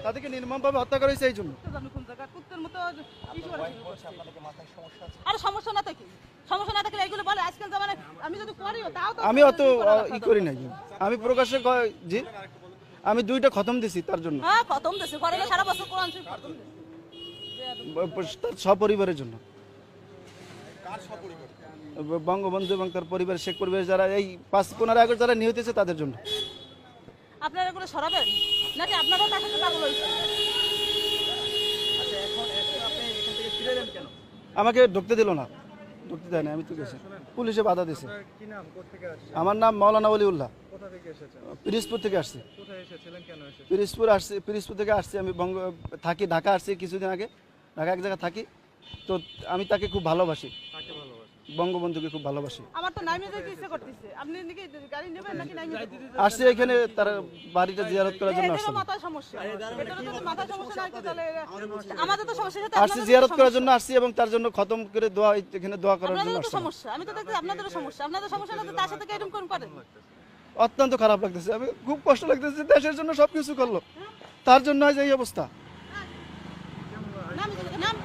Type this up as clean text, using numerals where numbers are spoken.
তাদেরকে নির্মমভাবে হত্যা করা হয়েছে এই জন্য। আর সমস্যা না থাকে, সমস্যা না থাকলে এইগুলো বলে আজকাল জামানায় আমি যদি করিও তাও তো আমি অত ই করি নাই, আমি প্রকাশ্যে জি আমি 2টা খতম দিছি তার জন্য, হ্যাঁ খতম দেশে করে না সারা বছর কোরআন শরীফ খতম দেশে তার সপরিবারের জন্য। বঙ্গবন্ধু এবং তার পরিবার, শেখ পরিবার যারা এই 5-15 আগস্ট যারা নিহত হয়েছে তাদের জন্য। আপনারা এগুলো সরাবেন নাকি আপনারাও তার সাথে পাগল হয়েছে? আমাকে ঢুকতে দিল না, ঢুকতে দেয় না, আমি তো গেছি, পুলিশে বাধা দিয়েছে। কি নাম, কোত্থেকে আসছেন? আমার নাম মাওলানা ওলিউল্লাহ, কোথা থেকে এসেছেন? পিরিজপুর থেকে আসছি। কোথায় এসেছিলেন, কেন এসেছেন? পিরিজপুর থেকে আসছি, আমি থাকি ঢাকা, আসছি কিছুদিন আগে, ঢাকা এক জায়গায় থাকি। তো আমি তাকে খুব ভালোবাসি, কাকে ভালোবাসেন? বঙ্গবন্ধুকে খুব ভালোবাসি। আমার তো নাইমে যেতে ইচ্ছে করতেছে, আপনি নাকি গাড়ি নেবেন নাকি নাইমে যেতে? আসছি এখানে তার বাড়িটা জিয়ারত করার জন্য আসছি। মাথায় সমস্যা, এটারও যদি মাথায় সমস্যা না থাকে তাহলে আমাদের তো সমস্যা সাথে আসছি জিয়ারত করার জন্য আসছি, এবং তার জন্য খতম করে দোয়া, এখানে দোয়া করার জন্য আপনাদের তো আসছি। সমস্যা, আমি তো দেখছি আপনাদেরও সমস্যা, আপনাদের সমস্যা না তো তার সাথে এরকম কোন পারেন? অত্যন্ত খারাপ লাগতেছে, আমি খুব কষ্ট লাগতেছে, দেশের জন্য সবকিছু করলো, তার জন্য আজ এই অবস্থা। নাম নাম